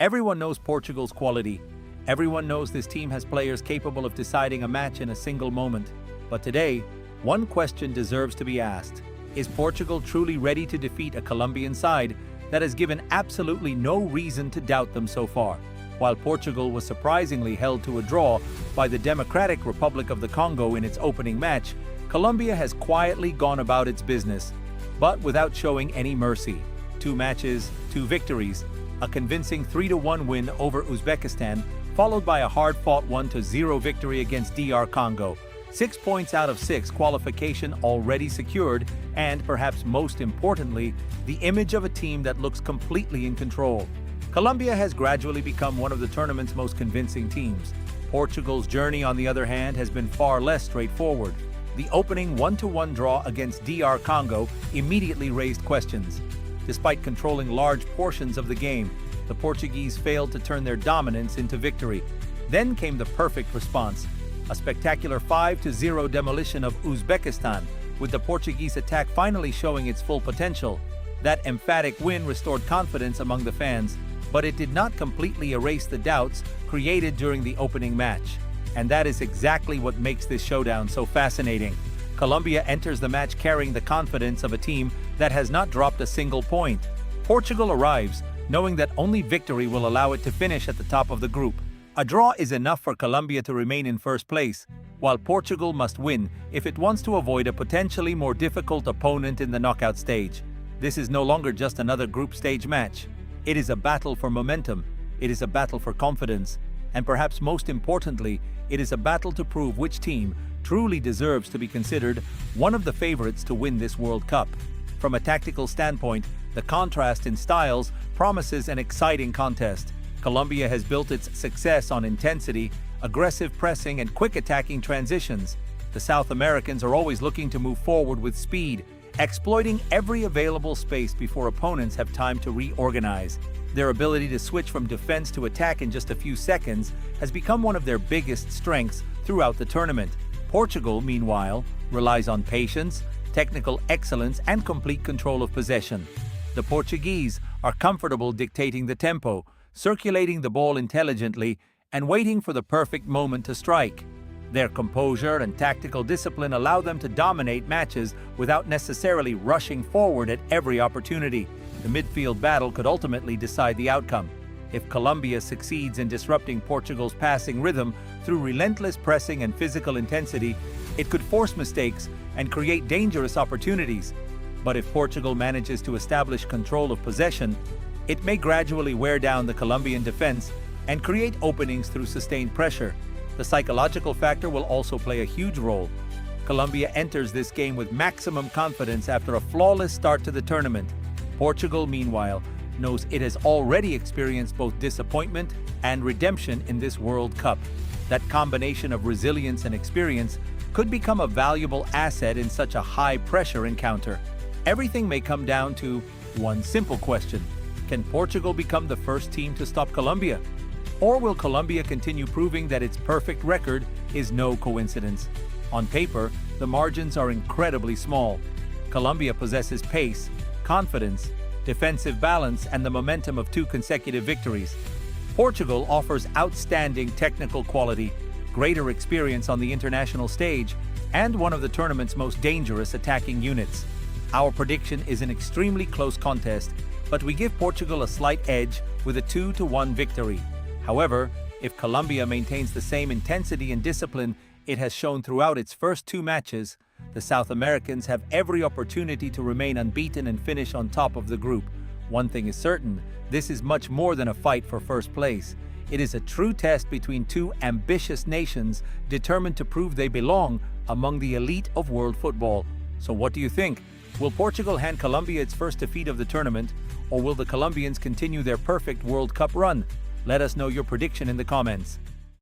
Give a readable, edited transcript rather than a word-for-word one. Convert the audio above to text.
Everyone knows Portugal's quality. Everyone knows this team has players capable of deciding a match in a single moment. But today, one question deserves to be asked. Is Portugal truly ready to defeat a Colombian side that has given absolutely no reason to doubt them so far? While Portugal was surprisingly held to a draw by the Democratic Republic of the Congo in its opening match, Colombia has quietly gone about its business, but without showing any mercy. 2 matches, 2 victories, a convincing 3-1 win over Uzbekistan, followed by a hard-fought 1-0 victory against DR Congo. 6 points out of 6 qualification already secured, and perhaps most importantly, the image of a team that looks completely in control. Colombia has gradually become one of the tournament's most convincing teams. Portugal's journey, on the other hand, has been far less straightforward. The opening 1-1 draw against DR Congo immediately raised questions. Despite controlling large portions of the game, the Portuguese failed to turn their dominance into victory. Then came the perfect response, a spectacular 5-0 demolition of Uzbekistan, with the Portuguese attack finally showing its full potential. That emphatic win restored confidence among the fans, but it did not completely erase the doubts created during the opening match. And that is exactly what makes this showdown so fascinating. Colombia enters the match carrying the confidence of a team that has not dropped a single point. Portugal arrives, knowing that only victory will allow it to finish at the top of the group. A draw is enough for Colombia to remain in first place, while Portugal must win if it wants to avoid a potentially more difficult opponent in the knockout stage. This is no longer just another group stage match. It is a battle for momentum, it is a battle for confidence, and perhaps most importantly, it is a battle to prove which team truly deserves to be considered one of the favorites to win this World Cup. From a tactical standpoint, the contrast in styles promises an exciting contest. Colombia has built its success on intensity, aggressive pressing, and quick attacking transitions. The South Americans are always looking to move forward with speed, exploiting every available space before opponents have time to reorganize. Their ability to switch from defense to attack in just a few seconds has become one of their biggest strengths throughout the tournament. Portugal, meanwhile, relies on patience, technical excellence, and complete control of possession. The Portuguese are comfortable dictating the tempo, circulating the ball intelligently, and waiting for the perfect moment to strike. Their composure and tactical discipline allow them to dominate matches without necessarily rushing forward at every opportunity. The midfield battle could ultimately decide the outcome. If Colombia succeeds in disrupting Portugal's passing rhythm through relentless pressing and physical intensity, it could force mistakes and create dangerous opportunities. But if Portugal manages to establish control of possession, it may gradually wear down the Colombian defense and create openings through sustained pressure. The psychological factor will also play a huge role. Colombia enters this game with maximum confidence after a flawless start to the tournament. Portugal, meanwhile, knows it has already experienced both disappointment and redemption in this World Cup. That combination of resilience and experience could become a valuable asset in such a high-pressure encounter. Everything may come down to one simple question: can Portugal become the first team to stop Colombia? Or will Colombia continue proving that its perfect record is no coincidence? On paper, the margins are incredibly small. Colombia possesses pace, confidence, defensive balance, and the momentum of 2 consecutive victories. Portugal offers outstanding technical quality, greater experience on the international stage, and one of the tournament's most dangerous attacking units. Our prediction is an extremely close contest, but we give Portugal a slight edge with a 2-1 victory. However, if Colombia maintains the same intensity and discipline it has shown throughout its first 2 matches, the South Americans have every opportunity to remain unbeaten and finish on top of the group. One thing is certain, this is much more than a fight for first place. It is a true test between 2 ambitious nations determined to prove they belong among the elite of world football. So what do you think? Will Portugal hand Colombia its first defeat of the tournament, or will the Colombians continue their perfect World Cup run? Let us know your prediction in the comments.